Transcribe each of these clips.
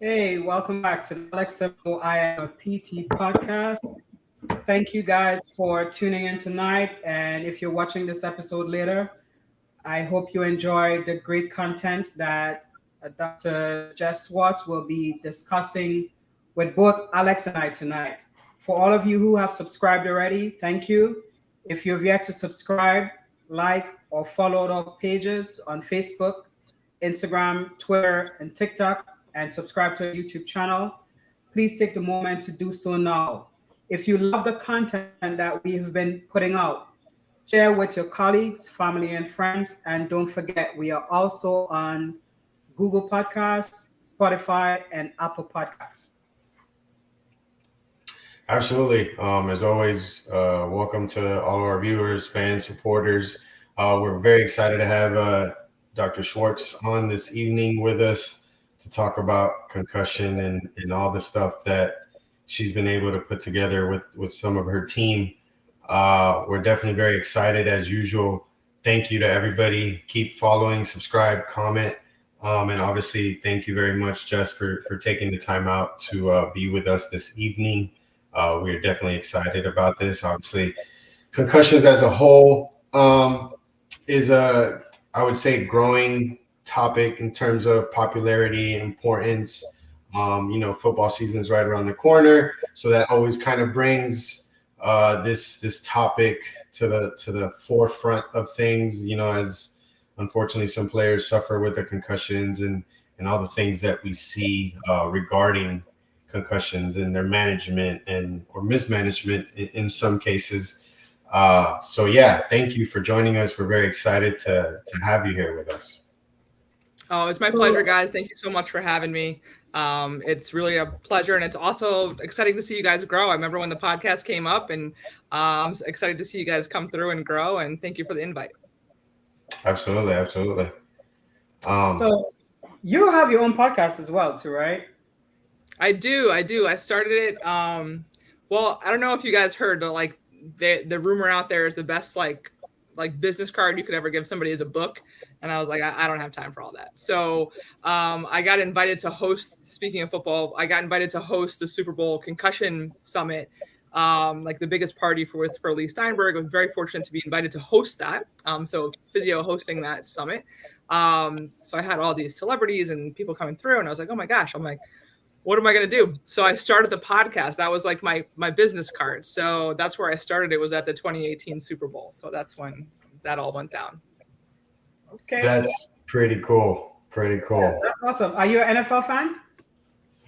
Hey, welcome back to the AlexAndMo PT Podcast. Thank you guys for tuning in tonight. And if you're watching this episode later, I hope you enjoy the great content that Dr. Jess Schwartz will be discussing with both Alex and I tonight. For all of you who have subscribed already, thank you. If you've yet to subscribe, like, or follow our pages on Facebook, Instagram, Twitter, and TikTok, and subscribe to our YouTube channel, please take the moment to do so now. If you love the content that we've been putting out, share with your colleagues, family, and friends. And don't forget, we are also on Google Podcasts, Spotify, and Apple Podcasts. Absolutely. As always, welcome to all of our viewers, fans, supporters. We're very excited to have Dr. Schwartz on this evening with us to talk about concussion and all the stuff that she's been able to put together with some of her team. We're definitely very excited as usual. Thank you to everybody. Keep following, subscribe, comment. And obviously, thank you very much, Jess, for taking the time out to be with us this evening. We're definitely excited about this. Obviously, concussions as a whole is I would say, growing topic in terms of popularity and importance. Football season is right around the corner, so that always kind of brings this topic to the forefront of things. As unfortunately some players suffer with the concussions and all the things that we see regarding concussions and their management or mismanagement in some cases. So yeah, thank you for joining us. We're very excited to have you here with us. Oh, it's my pleasure, guys. Thank you so much for having me. It's really a pleasure, and it's also exciting to see you guys grow. I remember when the podcast came up, and I'm excited to see you guys come through and grow, and thank you for the invite. Absolutely. So you have your own podcast as well, too, right? I do. I started it. Well, I don't know if you guys heard, but like the rumor out there is the best like business card you could ever give somebody is a book. And I was like, I don't have time for all that. So I got invited to host, speaking of football, I got invited to host the Super Bowl Concussion Summit, like the biggest party for Lee Steinberg. I was very fortunate to be invited to host that. So Physio hosting that summit. So I had all these celebrities and people coming through, and I was like, oh my gosh, I'm like, what am I going to do? So I started the podcast. That was like my business card. So that's where I started. It was at the 2018 Super Bowl. So that's when that all went down. Okay. That's pretty cool. Yeah, that's awesome. Are you an NFL fan?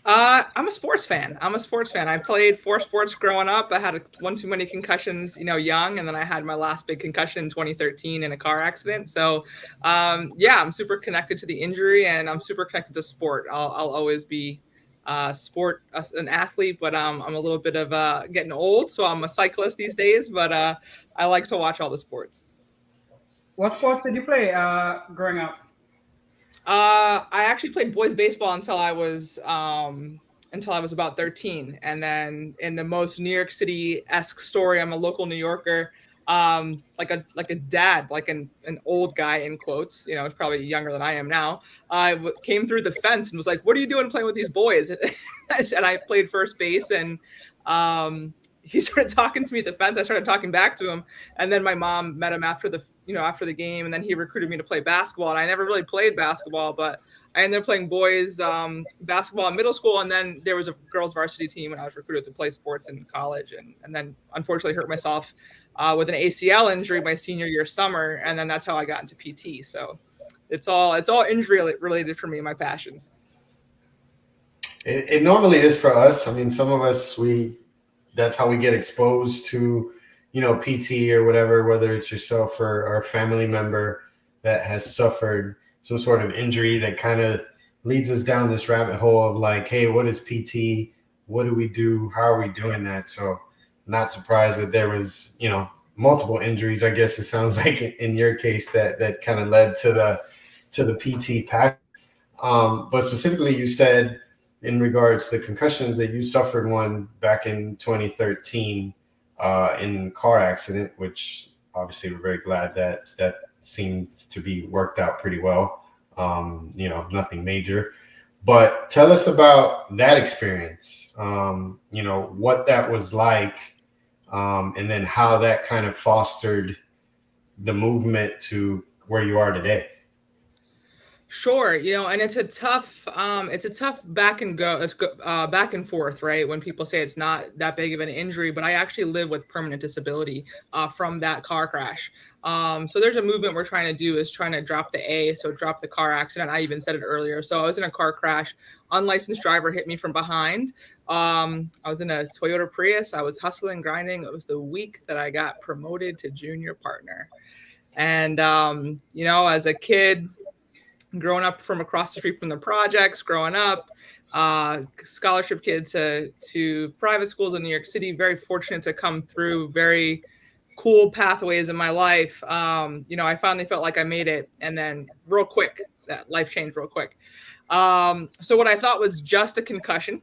I'm a sports fan. I played 4 sports growing up. I had one too many concussions, young. And then I had my last big concussion in 2013 in a car accident. So I'm super connected to the injury, and I'm super connected to sport. I'll always be an athlete, but I'm a little bit of getting old, so I'm a cyclist these days, but I like to watch all the sports. What sports did you play growing up? I actually played boys baseball until I was about 13, and then in the most New York City-esque story, I'm a local New Yorker, like a dad, like an old guy in quotes, probably younger than I am now, came through the fence and was like, what are you doing playing with these boys? And I played first base, and he started talking to me at the fence. I started talking back to him, and then my mom met him after the game, and then he recruited me to play basketball. And I never really played basketball, but I ended up playing boys basketball in middle school, and then there was a girls varsity team, and I was recruited to play sports in college, and then unfortunately hurt myself with an ACL injury my senior year summer, and then that's how I got into PT. So it's all injury related for me, my passions. It normally is for us. I mean, some of us, that's how we get exposed to, PT or whatever, whether it's yourself or a family member that has suffered some sort of injury that kind of leads us down this rabbit hole of like, hey, what is PT? What do we do? How are we doing that? So not surprised that there was, multiple injuries, I guess it sounds like in your case that kind of led to the PT pack. But specifically, you said in regards to the concussions that you suffered one back in 2013 in a car accident, which obviously we're very glad that seemed to be worked out pretty well. Nothing major. But tell us about that experience, what that was like, and then how that kind of fostered the movement to where you are today. Sure, and it's a tough back and forth, right? When people say it's not that big of an injury, but I actually live with permanent disability from that car crash. So there's a movement we're trying to do is trying to drop the A, so drop the car accident. I even said it earlier. So I was in a car crash, unlicensed driver hit me from behind. I was in a Toyota Prius. I was hustling, grinding. It was the week that I got promoted to junior partner, and as a kid, growing up from across the street from the projects, growing up, scholarship kid to private schools in New York City, very fortunate to come through very cool pathways in my life. I finally felt like I made it. And then real quick, that life changed real quick. So what I thought was just a concussion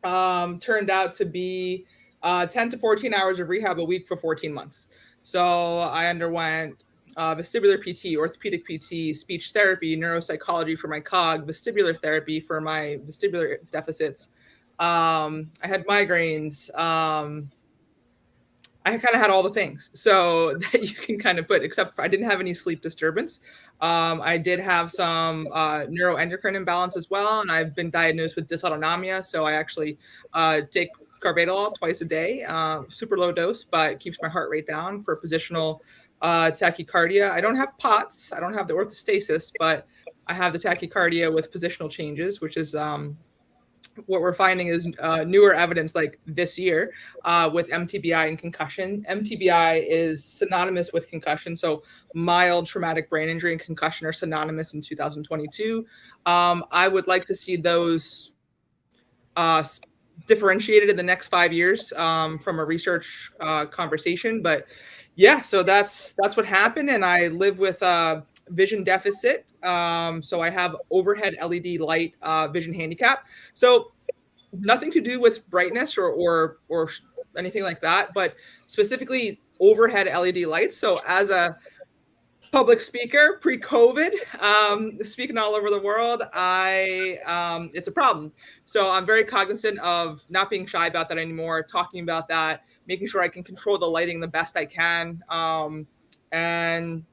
turned out to be 10 to 14 hours of rehab a week for 14 months. So I underwent vestibular PT, orthopedic PT, speech therapy, neuropsychology for my cog, vestibular therapy for my vestibular deficits. I had migraines. I kind of had all the things, so that you can kind of put, except for I didn't have any sleep disturbance. I did have some neuroendocrine imbalance as well, and I've been diagnosed with dysautonomia. So I actually take carvedilol twice a day, super low dose, but it keeps my heart rate down for positional tachycardia. I don't have POTS. I don't have the orthostasis, but I have the tachycardia with positional changes, which is what we're finding is newer evidence like this year with MTBI and concussion. MTBI is synonymous with concussion. So mild traumatic brain injury and concussion are synonymous in 2022. I would like to see those differentiated in the next 5 years from a research conversation. But yeah, so that's what happened. And I live with vision deficit. So I have overhead LED light vision handicap. So nothing to do with brightness or anything like that, but specifically overhead LED lights. So as a public speaker pre-COVID, speaking all over the world, it's a problem. So I'm very cognizant of not being shy about that anymore, talking about that, making sure I can control the lighting the best I can. And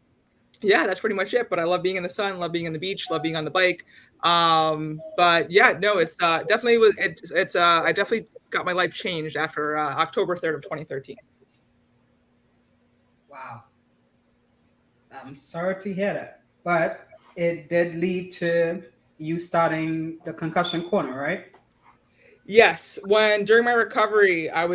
yeah, that's pretty much it. But I love being in the sun, love being on the beach, love being on the bike. But yeah, no, it's definitely I definitely got my life changed after October 3rd of 2013. Wow. I'm sorry to hear that, but it did lead to you starting the Concussion Corner, right? Yes. During my recovery, I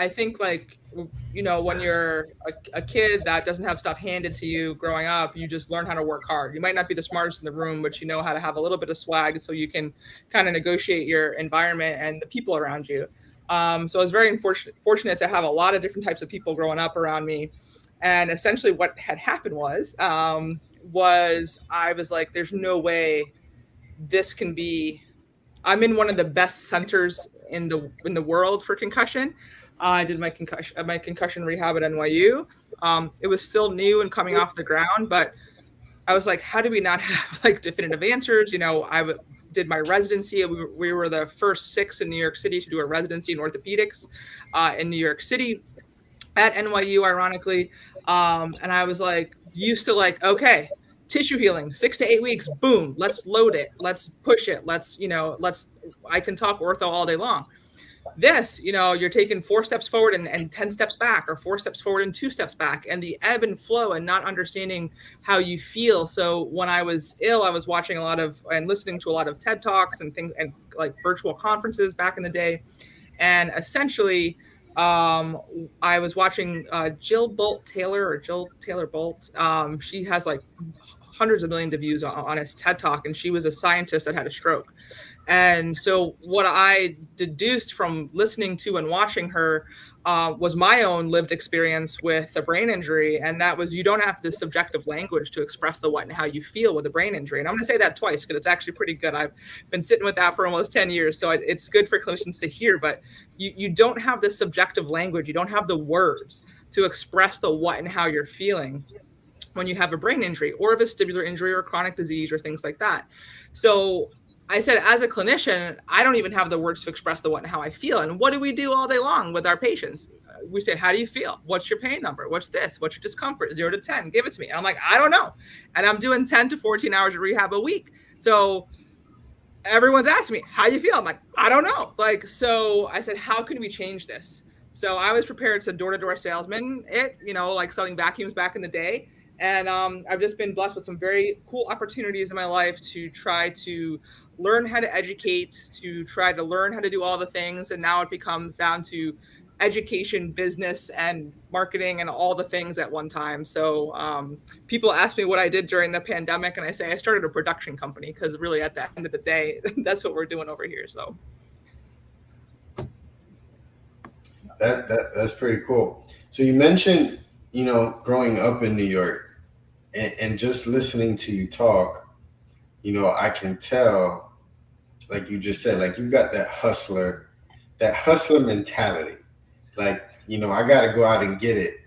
think like, when you're a kid that doesn't have stuff handed to you growing up, you just learn how to work hard. You might not be the smartest in the room, but you know how to have a little bit of swag so you can kind of negotiate your environment and the people around you. So I was very fortunate to have a lot of different types of people growing up around me. And essentially what had happened was I was like, there's no way this can be. I'm in one of the best centers in the world for concussion. I did my concussion rehab at NYU. It was still new and coming off the ground, but I was like, how do we not have like definitive answers? I did my residency. We were the first 6 in New York City to do a residency in orthopedics in New York City at NYU, ironically. And I was like, used to like, okay, tissue healing, 6 to 8 weeks, boom, let's load it. Let's push it. I can talk ortho all day long. This, you're taking 4 steps forward and 10 steps back, or 4 steps forward and 2 steps back, and the ebb and flow and not understanding how you feel. So when I was ill, I was watching a lot of and listening to a lot of TED Talks and things and like virtual conferences back in the day. And essentially, I was watching Jill Taylor Bolt. She has like hundreds of millions of views on his TED Talk, and she was a scientist that had a stroke. And so what I deduced from listening to and watching her was my own lived experience with a brain injury. And that was, you don't have this subjective language to express the what and how you feel with a brain injury. And I'm going to say that twice because it's actually pretty good. I've been sitting with that for almost 10 years. So it's good for clinicians to hear, but you don't have this subjective language. You don't have the words to express the what and how you're feeling. when you have a brain injury or a vestibular injury or chronic disease or things like that. So I said, as a clinician, I don't even have the words to express the what and how I feel. And what do we do all day long with our patients? We say, how do you feel? What's your pain number? What's this? What's your discomfort? 0 to 10, give it to me. And I'm like, I don't know. And I'm doing 10 to 14 hours of rehab a week. So everyone's asking me, how do you feel? I'm like, I don't know. Like, so I said, how can we change this? So I was prepared to door-to-door salesman like selling vacuums back in the day. And I've just been blessed with some very cool opportunities in my life to try to learn how to educate, to try to learn how to do all the things. And now it becomes down to education, business, and marketing, and all the things at one time. So people ask me what I did during the pandemic, and I say I started a production company, because really at the end of the day, that's what we're doing over here. So that's pretty cool. So you mentioned, growing up in New York, and just listening to you talk, I can tell, like you just said, like you've got that hustler mentality. Like, I got to go out and get it,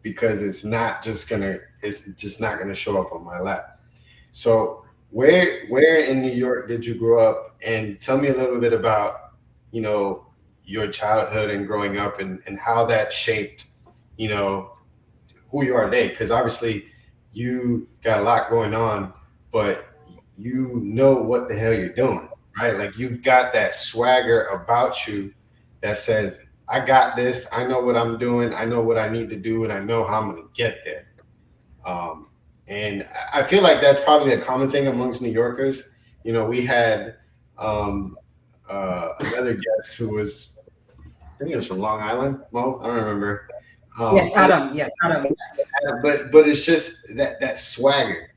because it's just not gonna show up on my lap. So where in New York did you grow up? And tell me a little bit about, your childhood and growing up, and how that shaped, who you are today. Because obviously you got a lot going on, but you know what the hell you're doing, right? Like, you've got that swagger about you that says, I got this, I know what I'm doing, I know what I need to do, and I know how I'm going to get there. And I feel like that's probably a common thing amongst New Yorkers. We had another guest who was, I think it was from Long Island, Mo, I don't remember. Yes, Adam. Yes. But it's just that swagger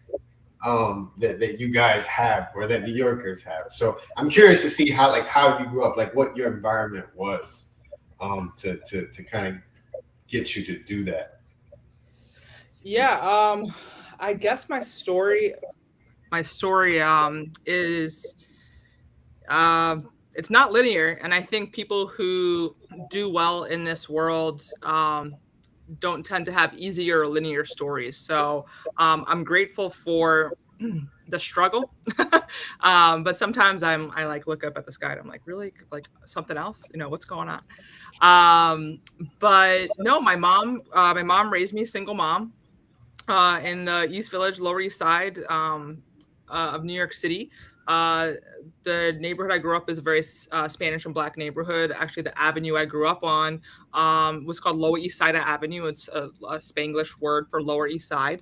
that you guys have, or that New Yorkers have. So I'm curious to see how you grew up, like what your environment was, to kind of get you to do that. Yeah, I guess my story is it's not linear, and I think people who do well in this world don't tend to have easier or linear stories. So I'm grateful for the struggle, but sometimes I like look up at the sky and I'm like, really, like something else, what's going on? But no, my mom raised me, single mom, in the East Village, Lower East Side of New York City. The neighborhood I grew up is a very Spanish and Black neighborhood. Actually, the avenue I grew up on was called Lower East Side Avenue. It's a Spanglish word for Lower East Side.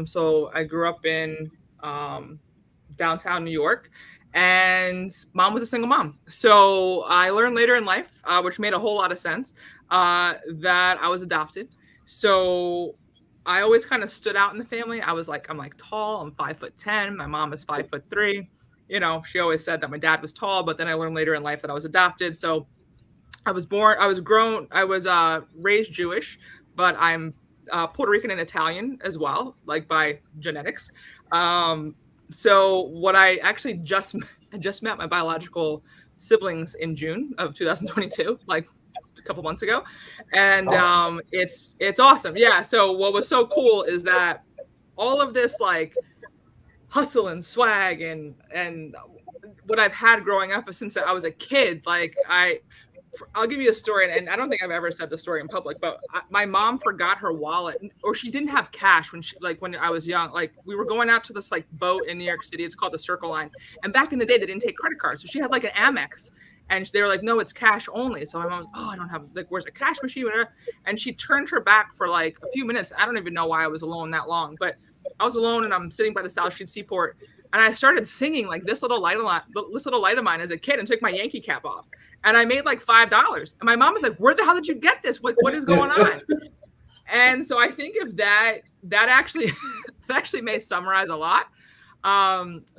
So I grew up in downtown New York, and mom was a single mom. So I learned later in life, which made a whole lot of sense, that I was adopted. So I always kind of stood out in the family. I'm tall, I'm 5'10". My mom is 5'3". She always said that my dad was tall, but then I learned later in life that I was adopted. So I was raised Jewish, but I'm Puerto Rican and Italian as well, like by genetics. So what I actually just met my biological siblings in June of 2022, like a couple months ago. And awesome. It's awesome. Yeah. So what was so cool is that all of this like hustle and swag and what I've had growing up since I was a kid, like I'll give you a story, and I don't think I've ever said the story in public, but my mom forgot her wallet, or she didn't have cash when I was young. Like, we were going out to this like boat in New York City. It's called the Circle Line. And back in the day, they didn't take credit cards. So she had like an Amex, and they were like, no, it's cash only. So my mom was, I don't have, like, where's a cash machine? And she turned her back for like a few minutes. I don't even know why I was alone that long, but I was alone, and I'm sitting by the South Street Seaport, and I started singing like This Little Light of Mine as a kid, and took my Yankee cap off. And I made like $5. And my mom was like, where the hell did you get this? What is going on? And so I think if that actually may summarize a lot.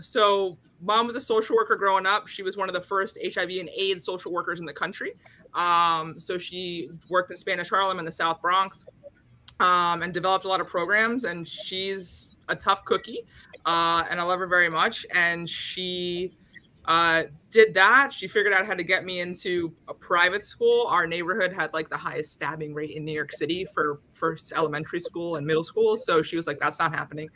So mom was a social worker growing up. She was one of the first HIV and AIDS social workers in the country. So she worked in Spanish Harlem in the South Bronx, and developed a lot of programs. And she's a tough cookie, and I love her very much. And she Did that. She figured out how to get me into a private school. Our neighborhood had like the highest stabbing rate in New York City for first elementary school and middle school. So she was like, that's not happening.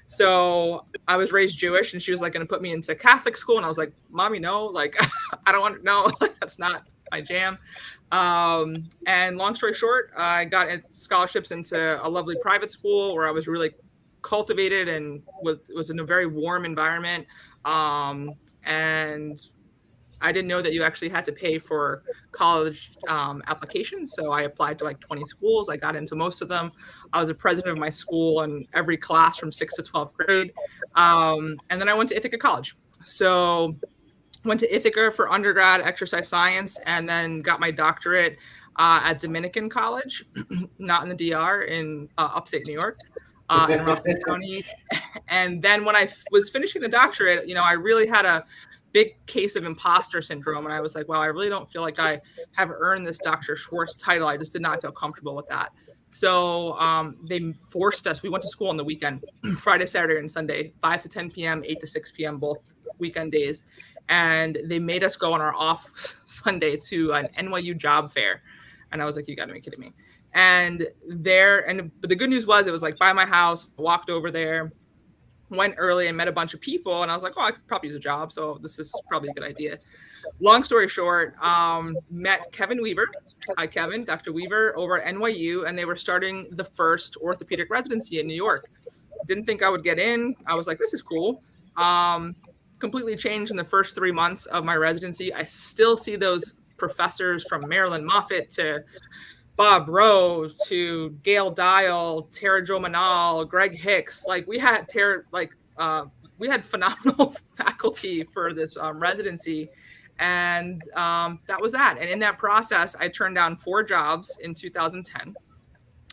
So I was raised Jewish, and she was like going to put me into Catholic school. And I was like, Mommy, no, like, I don't want to know. That's not my jam. And long story short, I got scholarships into a lovely private school where I was really cultivated and was in a very warm environment. And I didn't know that you actually had to pay for college applications. So I applied to like 20 schools. I got into most of them. I was a president of my school in every class from 6th to 12th grade. And then I went to Ithaca College. So went to Ithaca for undergrad exercise science, and then got my doctorate at Dominican College, not in the DR, in upstate New York. In Rockland County. And then when I was finishing the doctorate, I really had a big case of imposter syndrome. And I was like, wow, I really don't feel like I have earned this Dr. Schwartz title. I just did not feel comfortable with that. So they forced us. We went to school on the weekend, Friday, Saturday, and Sunday, 5 to 10 p.m., 8 to 6 p.m., both weekend days. And they made us go on our off Sunday to an NYU job fair. And I was like, you got to be kidding me. But the good news was it was like by my house. I walked over there, went early and met a bunch of people. And I was like, oh, I could probably use a job. So this is probably a good idea. Long story short, met Kevin Weaver. Hi, Kevin, Dr. Weaver over at NYU. And they were starting the first orthopedic residency in New York. Didn't think I would get in. I was like, this is cool. Completely changed in the first 3 months of my residency. I still see those professors from Marilyn Moffitt to Bob Rowe to Gail Dial, Tara Jo Manal, Greg Hicks. Like we had phenomenal faculty for this residency. And that was that. And in that process, I turned down 4 jobs in 2010.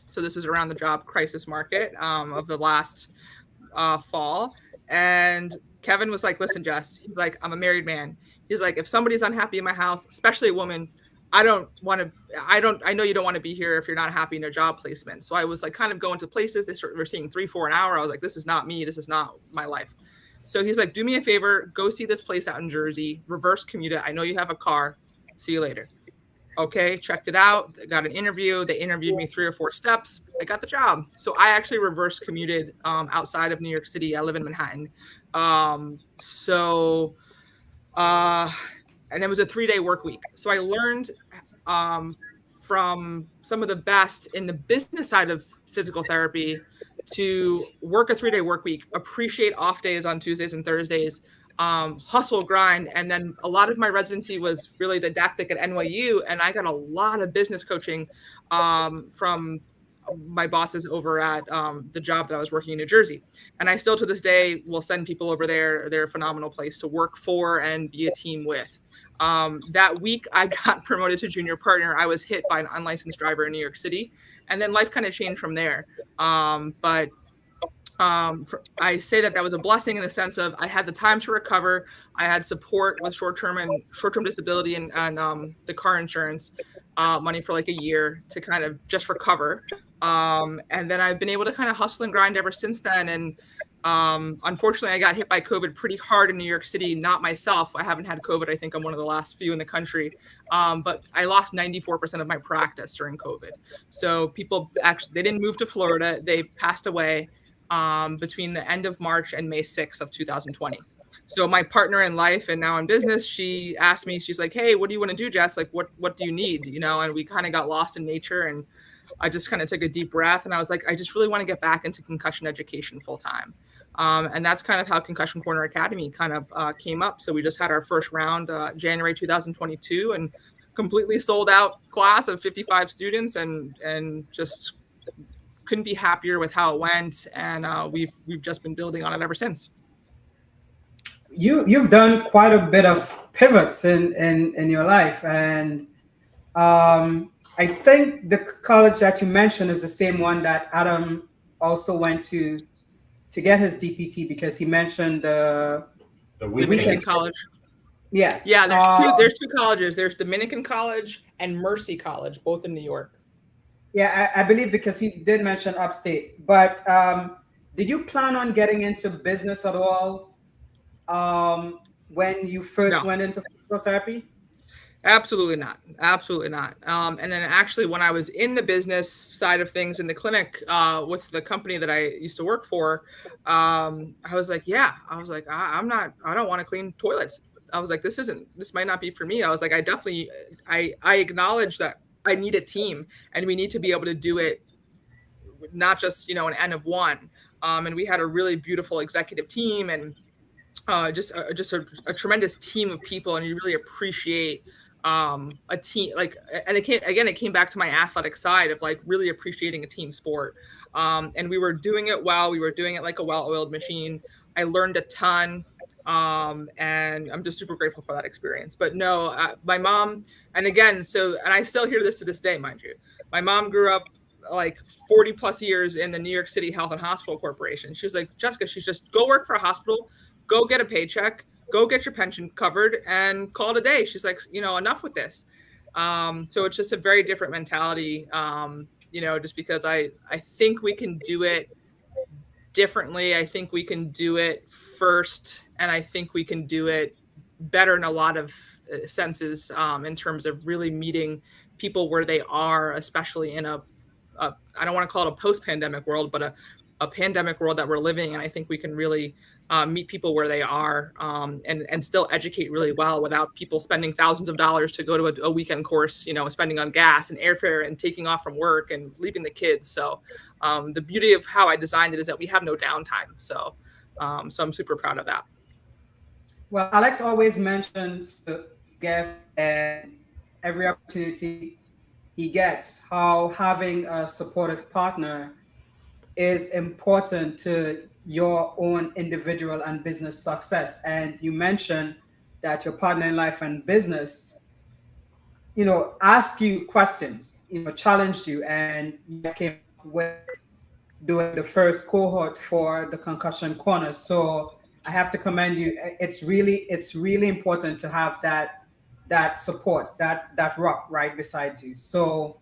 So this is around the job crisis market of the last fall. And Kevin was like, listen, Jess, he's like, I'm a married man. He's like, if somebody's unhappy in my house, especially a woman, I know you don't want to be here if you're not happy in a job placement. So I was like kind of going to places. They were seeing 3-4 an hour. I was like, this is not me. This is not my life. So he's like, do me a favor, go see this place out in Jersey, reverse commute it. I know you have a car. See you later. Okay, checked it out. Got an interview. They interviewed me 3 or 4 steps. I got the job. So I actually reverse commuted outside of New York City. I live in Manhattan. And it was a 3-day work week. So I learned from some of the best in the business side of physical therapy to work a 3-day work week, appreciate off days on Tuesdays and Thursdays, hustle, grind. And then a lot of my residency was really didactic at NYU. And I got a lot of business coaching from my bosses over at the job that I was working in New Jersey. And I still to this day will send people over there. They're a phenomenal place to work for and be a team with. That week I got promoted to junior partner. I was hit by an unlicensed driver in New York City, and then life kind of changed from there. But I say that was a blessing in the sense of I had the time to recover. I had support with short-term disability and the car insurance money for like a year to kind of just recover. And then I've been able to kind of hustle and grind ever since then. And unfortunately, I got hit by COVID pretty hard in New York City. Not myself. I haven't had COVID. I think I'm one of the last few in the country. But I lost 94% of my practice during COVID. So people they didn't move to Florida. They passed away between the end of March and May 6th of 2020. So my partner in life and now in business, she asked me, she's like, hey, what do you want to do, Jess? Like, what do you need? And we kind of got lost in nature, and I just kind of took a deep breath, and I was like, I just really want to get back into concussion education full time. And that's kind of how Concussion Corner Academy kind of came up. So we just had our first round January 2022 and completely sold out class of 55 students and just couldn't be happier with how it went. And we've just been building on it ever since. You've done quite a bit of pivots in your life. And I think the college that you mentioned is the same one that Adam also went to get his DPT, because he mentioned the weekend college. Yes. Yeah, there's two colleges. There's Dominican College and Mercy College, both in New York. Yeah, I believe, because he did mention upstate. But did you plan on getting into business at all when you first No. went into physical therapy? Absolutely not. Absolutely not. And then actually, when I was in the business side of things in the clinic with the company that I used to work for, I was like, I don't want to clean toilets. I was like, this might not be for me. I was like, I acknowledge that I need a team and we need to be able to do it, not just, an N of one. And we had a really beautiful executive team and just a tremendous team of people, and you really appreciate a team, like, and it came back to my athletic side of like really appreciating a team sport. And we were doing it well. We were doing it like a well-oiled machine. I learned a ton. And I'm just super grateful for that experience. But no, my mom, and I still hear this to this day, mind you. My mom grew up like 40 plus years in the New York City Health and Hospital Corporation. She was like, Jessica, she's just go work for a hospital, go get a paycheck, go get your pension covered, and call it a day. She's like, enough with this. So it's just a very different mentality, just because I think we can do it differently. I think we can do it first, and I think we can do it better in a lot of senses, in terms of really meeting people where they are, especially in I don't want to call it a post-pandemic world, but a pandemic world that we're living in. I think we can really meet people where they are, and still educate really well without people spending thousands of dollars to go to a weekend course, spending on gas and airfare and taking off from work and leaving the kids. So the beauty of how I designed it is that we have no downtime. So I'm super proud of that. Well, Alex always mentions the guest and every opportunity he gets how having a supportive partner is important to your own individual and business success. And you mentioned that your partner in life and business, asked you questions, challenged you, and you came up with doing the first cohort for the Concussion Corner. So I have to commend you. It's really important to have that support, that rock right beside you. So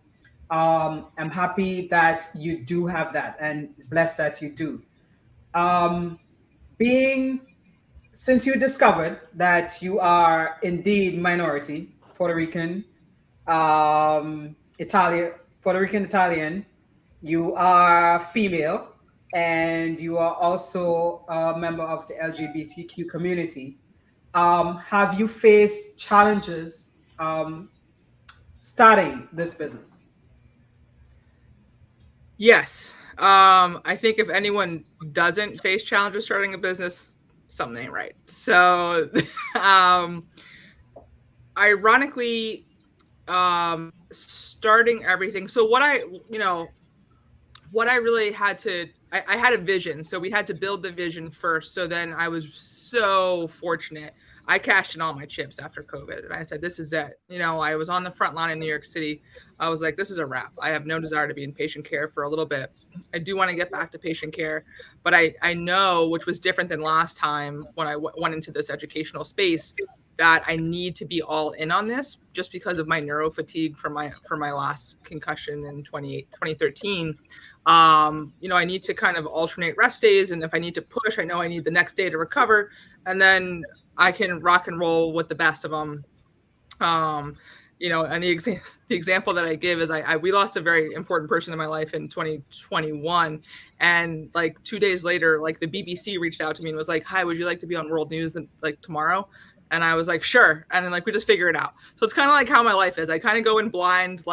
I'm happy that you do have that, and blessed that you do. Since you discovered that you are indeed minority, Puerto Rican, Italian, you are female, and you are also a member of the LGBTQ community. Have you faced challenges starting this business? Yes. I think if anyone doesn't face challenges starting a business, something ain't right. So, ironically, starting everything. So what I really had to, I had a vision. So we had to build the vision first. So then I was so fortunate. I cashed in all my chips after COVID. And I said, this is it. I was on the front line in New York City. I was like, this is a wrap. I have no desire to be in patient care for a little bit. I do want to get back to patient care. But I know, which was different than last time when I went into this educational space, that I need to be all in on this just because of my neuro fatigue from my last concussion in 2013. I need to kind of alternate rest days. And if I need to push, I know I need the next day to recover. And then I can rock and roll with the best of them. And the example that I give is we lost a very important person in my life in 2021. And like 2 days later, like the BBC reached out to me and was like, hi, would you like to be on World News like tomorrow? And I was like, sure. And then like, we just figure it out. So it's kind of like how my life is. I kind of go in blind,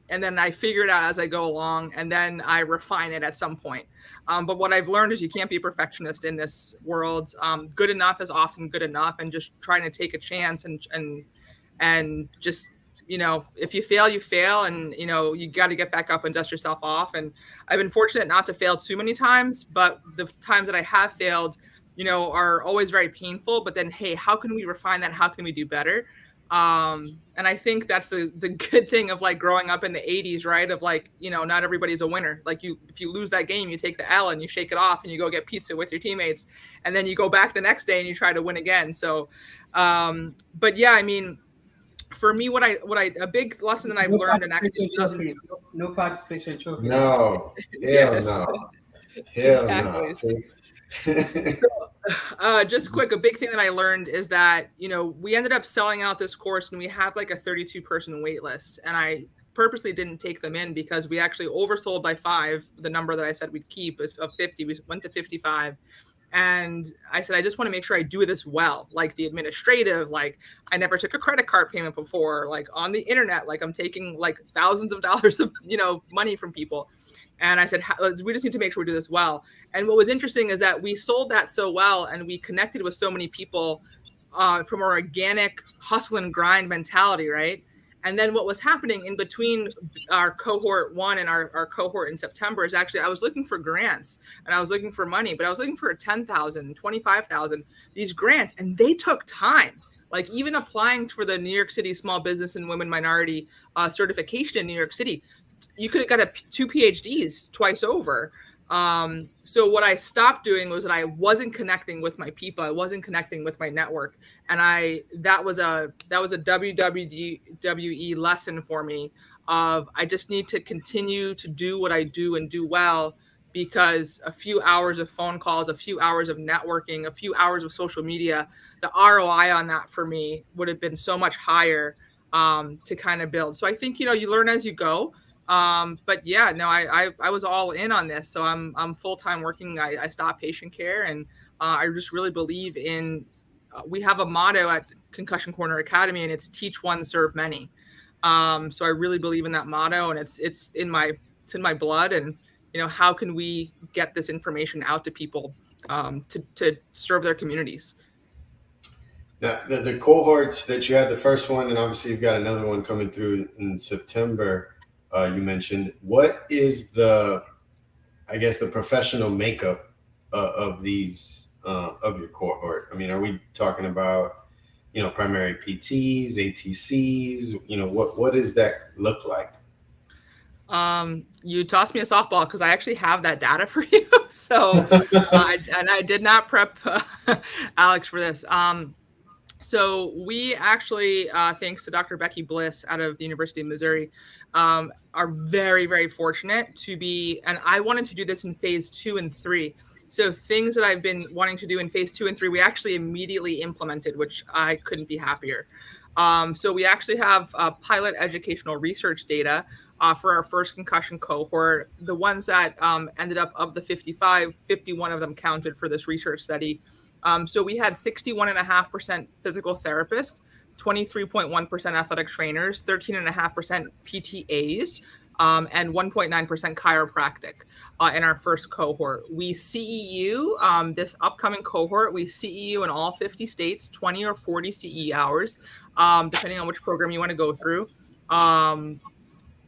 and then I figure it out as I go along, and then I refine it at some point. But what I've learned is you can't be a perfectionist in this world. Good enough is often good enough, and just trying to take a chance and just, if you fail, you fail, and, you got to get back up and dust yourself off. And I've been fortunate not to fail too many times, but the times that I have failed, are always very painful. But then, hey, how can we refine that? How can we do better? And I think that's the good thing of like growing up in the 80s, right? Of like, not everybody's a winner. Like if you lose that game, you take the L and you shake it off and you go get pizza with your teammates. And then you go back the next day and you try to win again. So, but yeah, I mean, for me, a big lesson that I've learned in actually no participation trophy. No, hell Yes. no. Hell Exactly. no. Just quick, a big thing that I learned is that, we ended up selling out this course and we had like a 32-person wait list. And I purposely didn't take them in because we actually oversold by 5. The number that I said we'd keep is of 50. We went to 55. And I said, I just want to make sure I do this well, like the administrative, like I never took a credit card payment before, like on the internet, like I'm taking like thousands of dollars of, money from people. And I said, we just need to make sure we do this well. And what was interesting is that we sold that so well and we connected with so many people from our organic hustle and grind mentality, right? And then what was happening in between our cohort 1 and our cohort in September is actually I was looking for grants and I was looking for money, but I was looking for 10,000, 25,000, these grants, and they took time. Like even applying for the New York City Small Business and Women Minority certification in New York City, you could have got 2 PhDs twice over. So what I stopped doing was that I wasn't connecting with my people. I wasn't connecting with my network. And that was a WWE lesson for me of I just need to continue to do what I do and do well, because a few hours of phone calls, a few hours of networking, a few hours of social media, the ROI on that for me would have been so much higher to kind of build. So I think, you learn as you go. But yeah, no, I was all in on this. So I'm full-time working. I stopped patient care, and I just really believe in, we have a motto at Concussion Corner Academy, and it's teach one, serve many. So I really believe in that motto, and it's in my blood. And, how can we get this information out to people, to serve their communities? Now, the cohorts that you had, the first one, and obviously you've got another one coming through in September. You mentioned, what is the professional makeup of these of your cohort? I mean, are we talking about primary PTs, ATCs? What does that look like? You tossed me a softball because I actually have that data for you. So I did not prep Alex for this. So we actually, thanks to Dr. Becky Bliss out of the University of Missouri, are very, very fortunate to be, and I wanted to do this in phase 2 and 3. So things that I've been wanting to do in phase 2 and 3, we actually immediately implemented, which I couldn't be happier. So we actually have pilot educational research data for our first concussion cohort. The ones that ended up of the 55, 51 of them counted for this research study. So we had 61.5% physical therapists, 23.1% athletic trainers, 13.5% PTAs, and 1.9% chiropractic in our first cohort. We CEU, this upcoming cohort, we CEU in all 50 states, 20 or 40 CE hours, depending on which program you want to go through.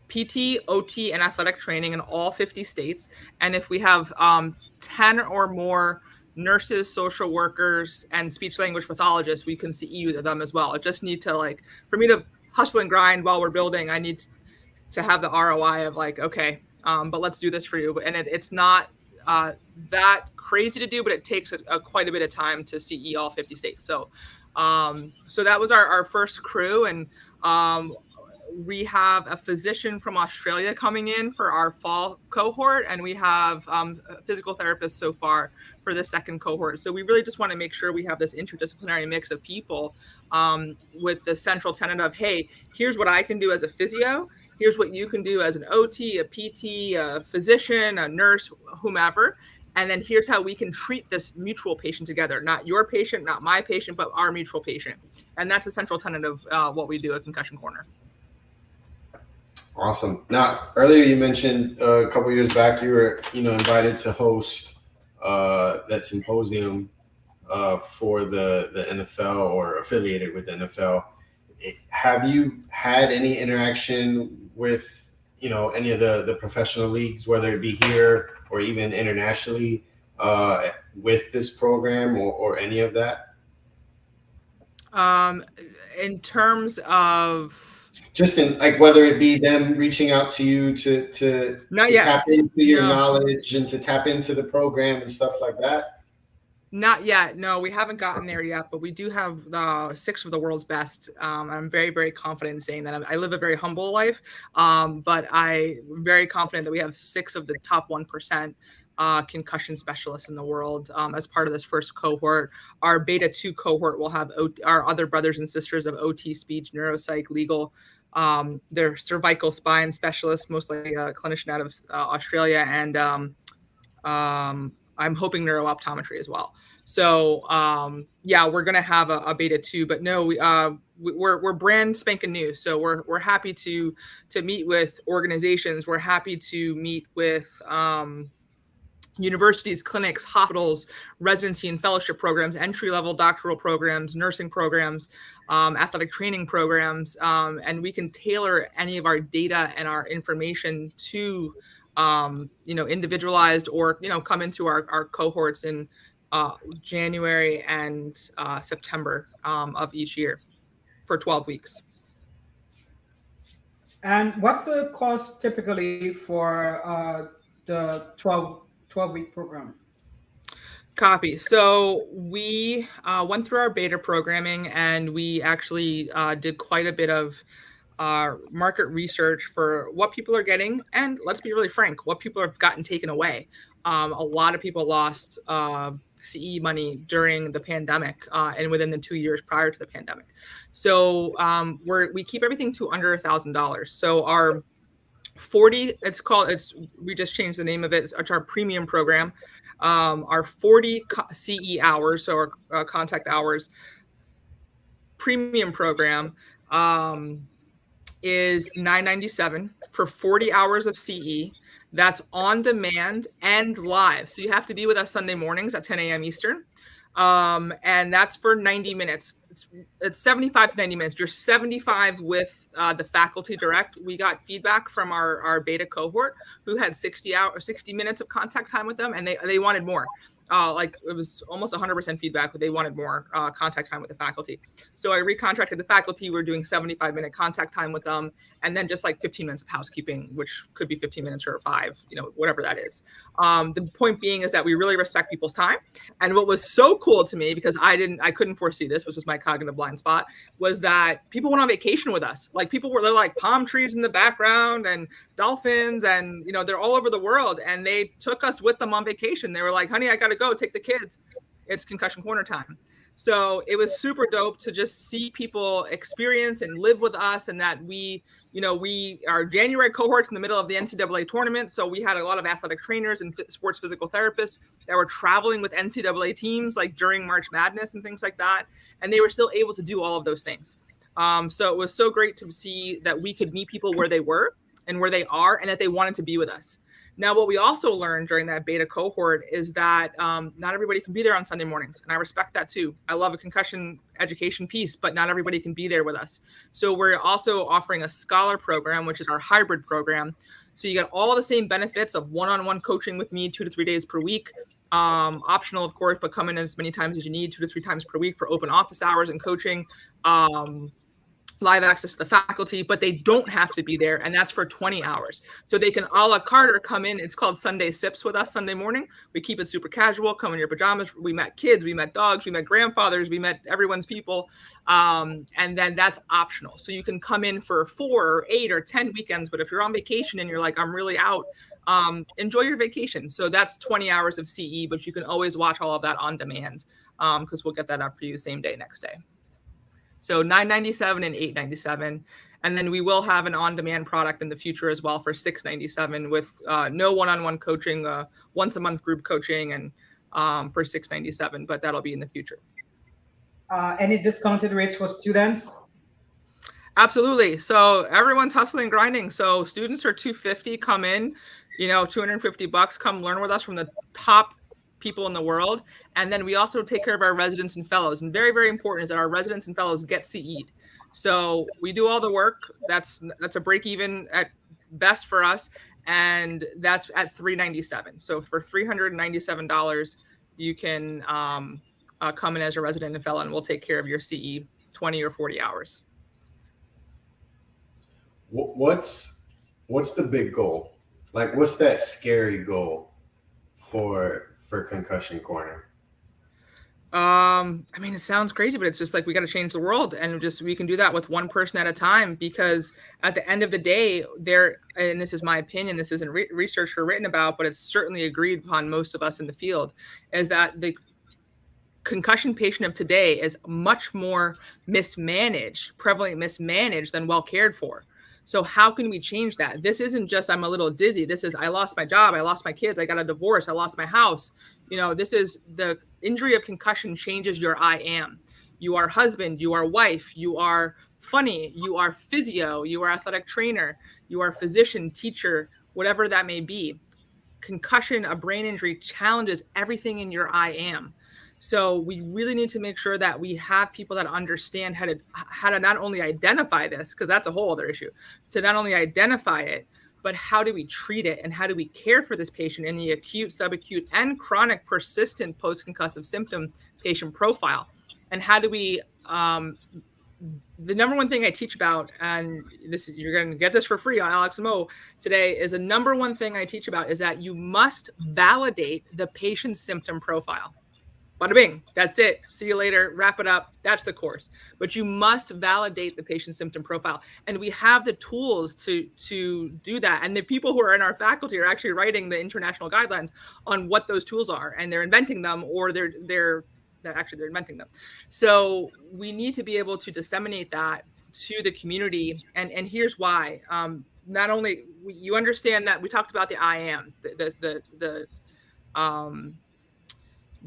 PT, OT, and athletic training in all 50 states. And if we have 10 or more nurses, social workers, and speech language pathologists, we can CEU them as well. I just need to, for me to hustle and grind while we're building, I need to have the ROI of okay, but let's do this for you. And it's not that crazy to do, but it takes quite a bit of time to CE all 50 states. So that was our first crew. And we have a physician from Australia coming in for our fall cohort, and we have a physical therapist so far for the second cohort. So we really just want to make sure we have this interdisciplinary mix of people with the central tenet of, hey, here's what I can do as a physio. Here's what you can do as an OT, a PT, a physician, a nurse, whomever. And then here's how we can treat this mutual patient together. Not your patient, not my patient, but our mutual patient. And that's a central tenet of what we do at Concussion Corner. Awesome. Now, earlier you mentioned a couple of years back you were, invited to host that symposium for the NFL, or affiliated with the NFL. Have you had any interaction with, any of the professional leagues, whether it be here or even internationally, with this program or any of that? In terms of just in whether it be them reaching out to you to tap into your knowledge and to tap into the program and stuff like that? Not yet. No, we haven't gotten there yet, but we do have 6 of the world's best. I'm very, very confident in saying that. I live a very humble life, but I'm very confident that we have 6 of the top 1%. concussion specialists in the world as part of this first cohort. Our beta 2 cohort will have our other brothers and sisters of OT, speech, neuropsych, legal. They're cervical spine specialists, mostly a clinician out of Australia, and I'm hoping neurooptometry as well. So we're going to have a beta 2, but no, we're brand spanking new. So we're happy to meet with organizations. We're happy to meet with universities, clinics, hospitals, residency and fellowship programs, entry-level doctoral programs, nursing programs, athletic training programs, and we can tailor any of our data and our information to individualized or come into our cohorts in January and September of each year for 12 weeks. And what's the cost typically for the 12-week program? Copy. So we went through our beta programming, and we actually did quite a bit of market research for what people are getting. And let's be really frank, what people have gotten taken away. A lot of people lost CE money during the pandemic and within the 2 years prior to the pandemic. So we keep everything to under $1,000. So our 40, we just changed the name of it. It's our premium program. Our 40 CE hours, so our contact hours premium program is $997 for 40 hours of CE. That's on demand and live. So you have to be with us Sunday mornings at 10 a.m. Eastern. And that's for 90 minutes. It's 75 to 90 minutes. You're 75 with the faculty direct. We got feedback from our beta cohort who had 60 minutes of contact time with them, and they wanted more. It was almost 100% feedback, but they wanted more contact time with the faculty. So I recontracted the faculty. We're doing 75-minute contact time with them, and then just like 15 minutes of housekeeping, which could be 15 minutes or 5, whatever that is. The point being is that we really respect people's time. And what was so cool to me, because I couldn't foresee this, was just my cognitive blind spot, was that people went on vacation with us. Like they're like palm trees in the background and dolphins, and they're all over the world. And they took us with them on vacation. They were like, honey, I got to go take the kids. It's Concussion Corner time. So it was super dope to just see people experience and live with us, and that we our January cohorts in the middle of the NCAA tournament. So we had a lot of athletic trainers and sports physical therapists that were traveling with NCAA teams like during March Madness and things like that. And they were still able to do all of those things. So it was so great to see that we could meet people where they were and where they are, and that they wanted to be with us. Now, what we also learned during that beta cohort is that not everybody can be there on Sunday mornings. And I respect that too. I love a concussion education piece, but not everybody can be there with us. So we're also offering a scholar program, which is our hybrid program. So you get all the same benefits of one-on-one coaching with me 2 to 3 days per week. Optional, of course, but come in as many times as you need, 2 to 3 times per week for open office hours and coaching. Live access to the faculty, but they don't have to be there, and that's for 20 hours. So they can a la carte or come in. It's called Sunday Sips with us Sunday morning. We keep it super casual. Come in your pajamas. We met kids, we met dogs, we met grandfathers, we met everyone's people. And then that's optional. So you can come in for 4 or 8 or 10 weekends, but if you're on vacation and you're like, I'm really out, enjoy your vacation. So that's 20 hours of CE, but you can always watch all of that on demand because we'll get that up for you same day, next day. So $997 and $897. And then we will have an on-demand product in the future as well for $697 with no one-on-one coaching, once a month group coaching, and for $697, but that'll be in the future. Any discounted rates for students? Absolutely. So everyone's hustling and grinding. So students are $250, come in, $250, come learn with us from the top people in the world. And then we also take care of our residents and fellows. And very, very important is that our residents and fellows get CE'd. So we do all the work. That's a break even at best for us. And that's at $397. So for $397, you can come in as a resident and fellow, and we'll take care of your CE 20 or 40 hours. What's the big goal? Like, what's that scary goal for Concussion Corner? I mean, it sounds crazy, but it's just like we got to change the world, and we can do that with one person at a time, because at the end of the day, and this is my opinion, this isn't research or written about, but it's certainly agreed upon most of us in the field, is that the concussion patient of today is much more prevalently mismanaged than well cared for. So how can we change that? This isn't just I'm a little dizzy. This is I lost my job, I lost my kids, I got a divorce, I lost my house. This is the injury of concussion changes your I am. You are husband, you are wife, you are funny, you are physio, you are athletic trainer, you are physician, teacher, whatever that may be. Concussion, a brain injury, challenges everything in your I am. So we really need to make sure that we have people that understand how to not only identify this, because that's a whole other issue, to not only identify it, but how do we treat it and how do we care for this patient in the acute, subacute, and chronic persistent post-concussive symptom patient profile. And how do we, the number one thing I teach about, and you're going to get this for free on AlexAndMo today, is the number one thing I teach about is that you must validate the patient's symptom profile. Bada bing, that's it. See you later. Wrap it up. That's the course. But you must validate the patient's symptom profile. And we have the tools to do that. And the people who are in our faculty are actually writing the international guidelines on what those tools are. And they're inventing them, or they're inventing them. So we need to be able to disseminate that to the community. And here's why. Not only you understand that we talked about the I am,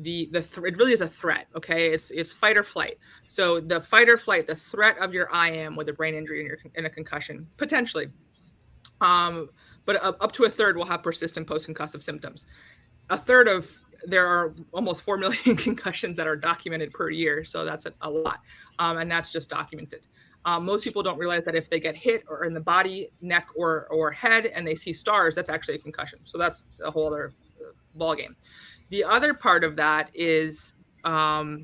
it really is a threat. Okay. It's fight or flight. So the fight or flight, the threat of your I am with a brain injury in a concussion, potentially. But up to a third will have persistent post-concussive symptoms. There are almost 4 million concussions that are documented per year. So that's a lot. And that's just documented. Most people don't realize that if they get hit or in the body, neck, or head, and they see stars, that's actually a concussion. So that's a whole other ballgame. The other part of that is, I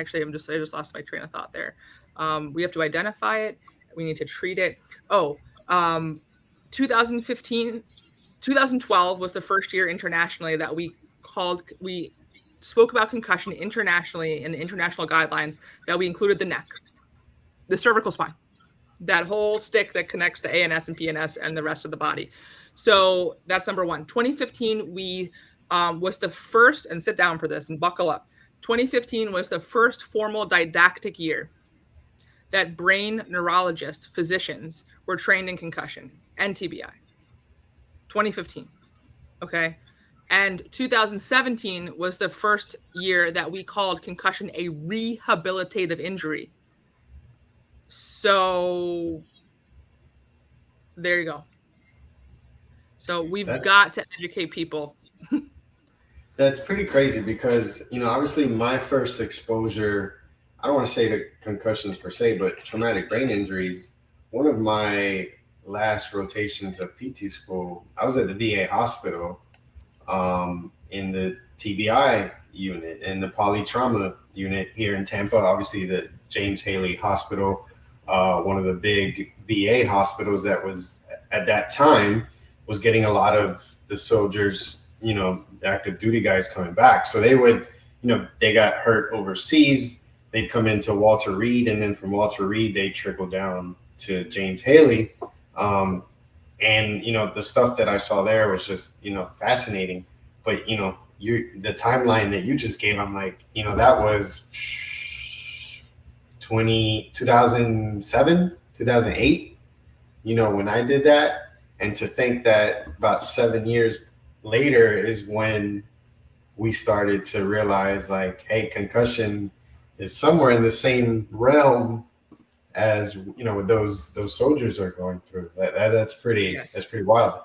just lost my train of thought there. We have to identify it. We need to treat it. 2012 was the first year internationally that we spoke about concussion internationally in the international guidelines, that we included the neck, the cervical spine, that whole stick that connects the ANS and PNS and the rest of the body. So that's number one. 2015, we was the first, and sit down for this and buckle up. 2015 was the first formal didactic year that brain neurologists, physicians were trained in concussion and TBI. 2015. Okay. And 2017 was the first year that we called concussion a rehabilitative injury. So there you go. So we've got to educate people. That's pretty crazy because, obviously my first exposure, I don't want to say to concussions per se, but traumatic brain injuries, one of my last rotations of PT school, I was at the VA hospital in the TBI unit and the polytrauma unit here in Tampa, obviously the James Haley Hospital, one of the big VA hospitals that was at that time was getting a lot of the soldiers, active duty guys coming back. So they would, they got hurt overseas. They'd come into Walter Reed, and then from Walter Reed, they trickle down to James Haley. And, the stuff that I saw there was just, fascinating. But, the timeline that you just gave, I'm like, that was 2007, 2008, when I did that. And to think that about 7 years later is when we started to realize, like, hey, concussion is somewhere in the same realm as, what those soldiers are going through. That's pretty wild.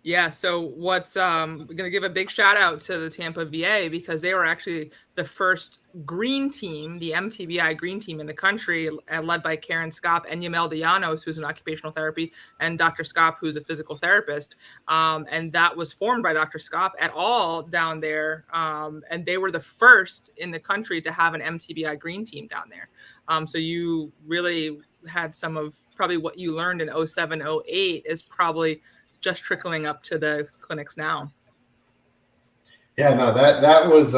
Yeah. So I'm going to give a big shout out to the Tampa VA, because they were actually the first green team, the MTBI green team in the country, led by Karen Skop and Yamelda Llanos, who's an occupational therapy, and Dr. Skop, who's a physical therapist. And that was formed by Dr. Skop et al. Down there. And they were the first in the country to have an MTBI green team down there. So you really had some of probably what you learned in 07, 08 is probably just trickling up to the clinics now. Yeah, no, that was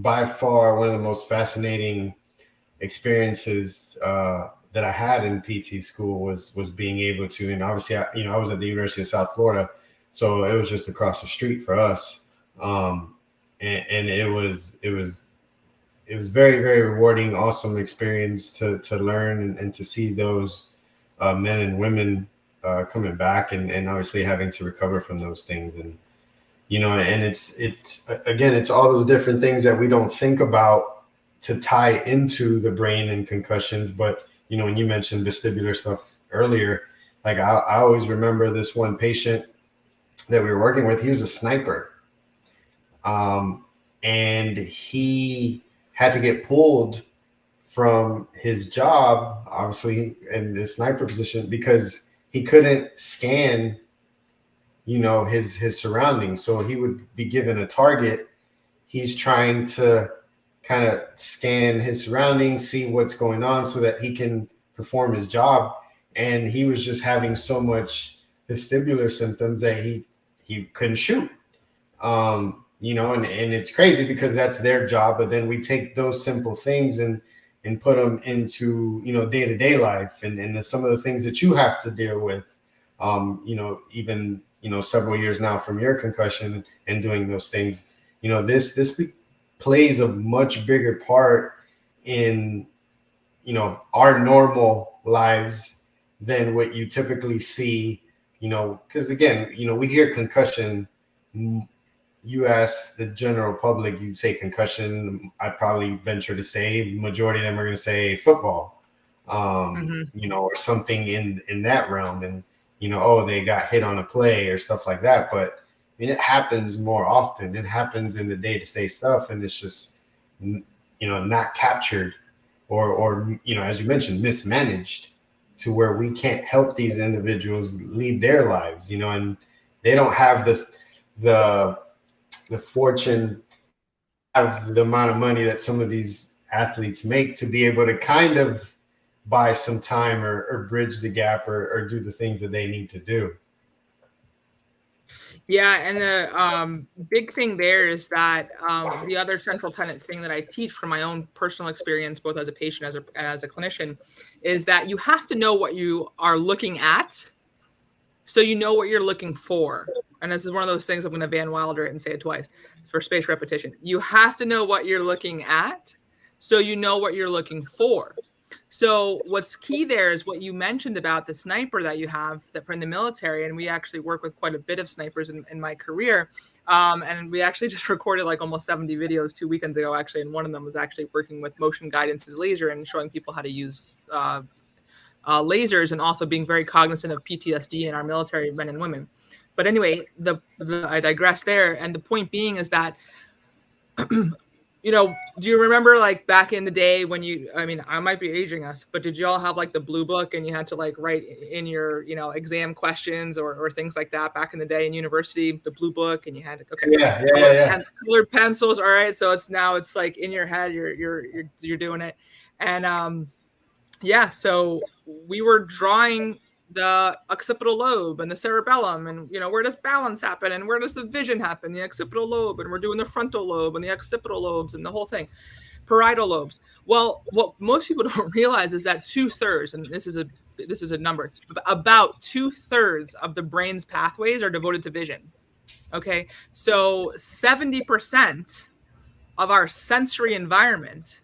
by far one of the most fascinating experiences that I had in PT school was being able to, and obviously I was at the University of South Florida, so it was just across the street for us, and it was very, very rewarding, awesome experience to learn and to see those men and women coming back and obviously having to recover from those things. And and it's again, it's all those different things that we don't think about to tie into the brain and concussions. But when you mentioned vestibular stuff earlier, like I always remember this one patient that we were working with. He was a sniper, and he had to get pulled from his job, obviously in the sniper position, because he couldn't scan his surroundings. So he would be given a target. He's trying to kind of scan his surroundings, see what's going on so that he can perform his job. And he was just having so much vestibular symptoms that he couldn't shoot. And it's crazy because that's their job. But then we take those simple things and put them into, day-to-day life and some of the things that you have to deal with, even, several years now from your concussion and doing those things. This plays a much bigger part in, our normal lives than what you typically see, because again, we hear concussion. You ask the general public, you say concussion, I'd probably venture to say majority of them are going to say football, or something in that realm. And, they got hit on a play or stuff like that. But it happens more often. It happens in the day-to-day stuff. And it's just, not captured or, as you mentioned, mismanaged to where we can't help these individuals lead their lives, and they don't have the fortune, have the amount of money that some of these athletes make to be able to kind of buy some time or bridge the gap or do the things that they need to do. Yeah, and the big thing there is that the other central tenet thing that I teach from my own personal experience, both as a patient as a clinician, is that you have to know what you are looking at, so you know what you're looking for. And this is one of those things I'm going to Van Wilder it and say it twice for spaced repetition. You have to know what you're looking at, so you know what you're looking for. So what's key there is what you mentioned about the sniper that you have that from the military. And we actually work with quite a bit of snipers in my career. And we actually just recorded like almost 70 videos 2 weekends ago, actually. And one of them was actually working with motion guidance as laser and showing people how to use lasers, and also being very cognizant of PTSD in our military men and women. But anyway, I digress there. And the point being is that, do you remember like back in the day when I might be aging us, but did you all have like the blue book and you had to like write in your, exam questions or things like that back in the day in university, the blue book, and you had Yeah. Colored pencils. All right. So it's like in your head, you're doing it. And so we were drawing the occipital lobe and the cerebellum, and where does balance happen and where does the vision happen, the occipital lobe, and we're doing the frontal lobe and the occipital lobes and the whole thing, parietal lobes. Well, what most people don't realize is that 2/3, and this is a number, about 2/3 of the brain's pathways are devoted to vision. Okay, so 70% of our sensory environment,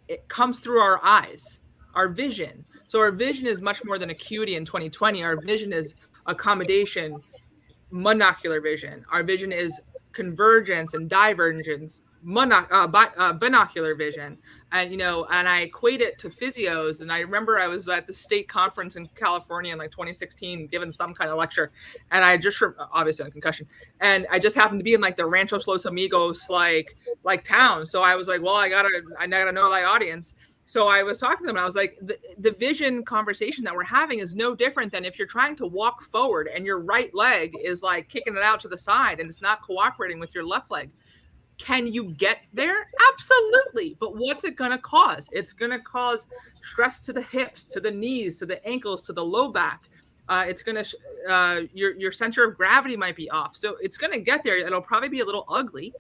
it comes through our eyes, our vision. So our vision is much more than acuity in 2020. Our vision is accommodation, monocular vision. Our vision is convergence and divergence, binocular vision. And, and I equate it to physios. And I remember I was at the state conference in California in like 2016, giving some kind of lecture. And I just, obviously on concussion. And I just happened to be in like the Rancho Los Amigos, like town. So I was like, well, I gotta know my audience. So I was talking to them and I was like, the vision conversation that we're having is no different than if you're trying to walk forward and your right leg is like kicking it out to the side and it's not cooperating with your left leg. Can you get there? Absolutely. But what's it going to cause? It's going to cause stress to the hips, to the knees, to the ankles, to the low back. It's going to, your center of gravity might be off. So it's going to get there. It'll probably be a little ugly.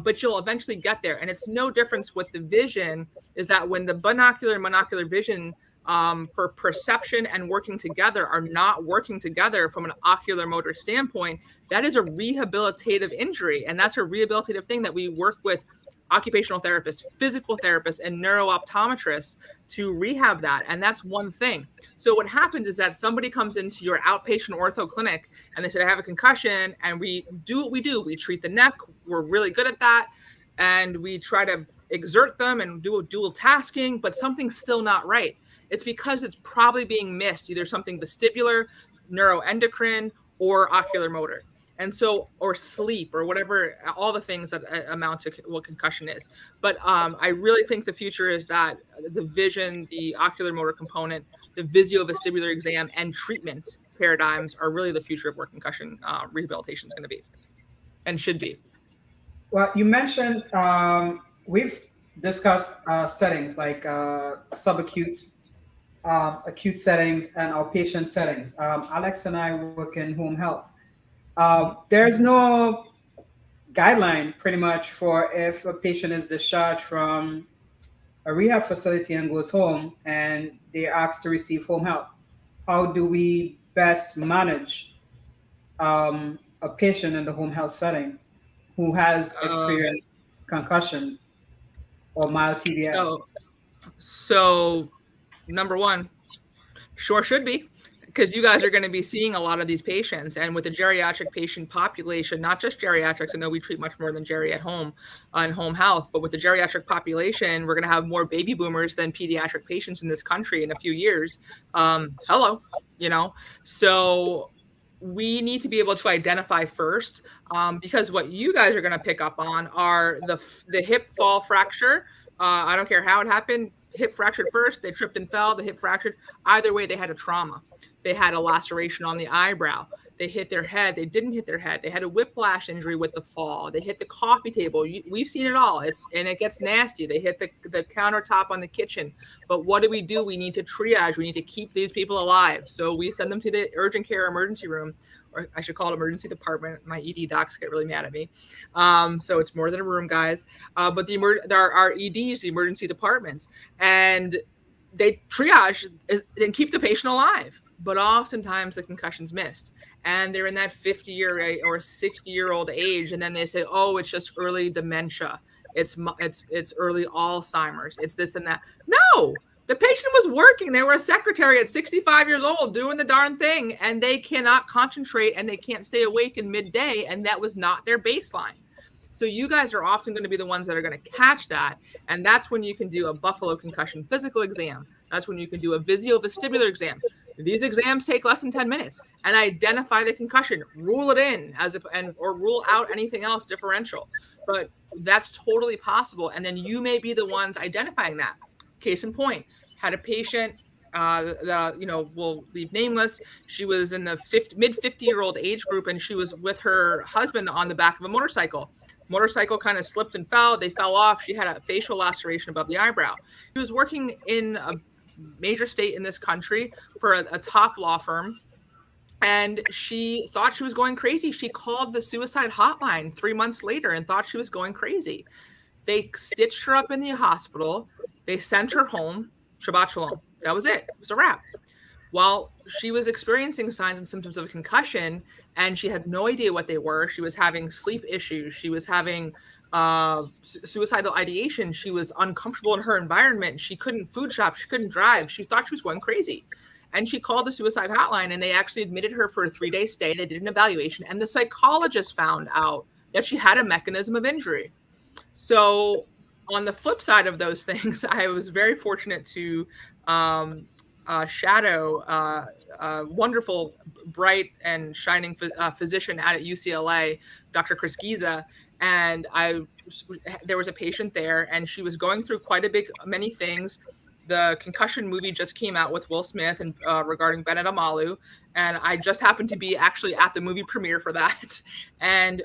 but you'll eventually get there. And it's no difference with the vision, is that when the binocular and monocular vision for perception and working together are not working together from an ocular motor standpoint, that is a rehabilitative injury. And that's a rehabilitative thing that we work with occupational therapists, physical therapists, and neurooptometrists to rehab that. And that's one thing. So what happens is that somebody comes into your outpatient ortho clinic and they say, I have a concussion, and we do what we do. We treat the neck. We're really good at that. And we try to exert them and do dual tasking, but something's still not right. It's because it's probably being missed, either something vestibular, neuroendocrine, or ocular motor. And so, or sleep, or whatever, all the things that amount to what concussion is. But I really think the future is that the vision, the ocular motor component, the visuo-vestibular exam, and treatment paradigms are really the future of where concussion rehabilitation is going to be and should be. Well, you mentioned we've discussed settings like subacute, acute settings, and outpatient settings. Alex and I work in home health. There's no guideline pretty much for if a patient is discharged from a rehab facility and goes home and they're asked to receive home health. How do we best manage a patient in the home health setting who has experienced concussion or mild TBI? So number one, sure should be, because you guys are going to be seeing a lot of these patients. And with the geriatric patient population, not just geriatrics, I know we treat much more than geri at home in home health, but with the geriatric population, we're going to have more baby boomers than pediatric patients in this country in a few years. So we need to be able to identify first, because what you guys are going to pick up on are the hip fall fracture. I don't care how it happened. Hip fractured first, they tripped and fell, the hip fractured. Either way, they had a trauma. They had a laceration on the eyebrow. They hit their head. They didn't hit their head. They had a whiplash injury with the fall. They hit the coffee table. We've seen it all. And it gets nasty. They hit the countertop on the kitchen. But what do? We need to triage. We need to keep these people alive. So we send them to the urgent care emergency room, or I should call it emergency department. My ED docs get really mad at me. So it's more than a room, guys. But there are EDs, the emergency departments, and they triage and keep the patient alive. But oftentimes the concussion's missed, and they're in that 50-year or 60-year-old age, and then they say, "Oh, it's just early dementia. It's early Alzheimer's. It's this and that." No, the patient was working. They were a secretary at 65 years old doing the darn thing, and they cannot concentrate and they can't stay awake in midday, and that was not their baseline. So you guys are often going to be the ones that are going to catch that, and that's when you can do a Buffalo concussion physical exam. That's when you can do a visuo-vestibular exam. These exams take less than 10 minutes and identify the concussion, rule it in or rule out anything else differential. But that's totally possible. And then you may be the ones identifying that. Case in point, had a patient, we'll leave nameless. She was in the mid 50-year-old age group, and she was with her husband on the back of a motorcycle. Motorcycle kind of slipped and fell. They fell off. She had a facial laceration above the eyebrow. She was working in a major state in this country for a top law firm, and she thought she was going crazy. She called the suicide hotline 3 months later and thought she was going crazy. They stitched her up in the hospital. They sent her home. Shabbat shalom. That was it. It was a wrap. While she was experiencing signs and symptoms of a concussion, and she had no idea what they were. She was having sleep issues. She was having suicidal ideation. She was uncomfortable in her environment. She couldn't food shop. She couldn't drive. She thought she was going crazy. And she called the suicide hotline, and they actually admitted her for a 3-day stay. They did an evaluation, and the psychologist found out that she had a mechanism of injury. So on the flip side of those things, I was very fortunate to shadow a wonderful, bright, and shining physician out at UCLA, Dr. Chris Giza. And there was a patient there, and she was going through many things. The Concussion movie just came out with Will Smith and regarding Bennett Amalu, and I just happened to be actually at the movie premiere for that. And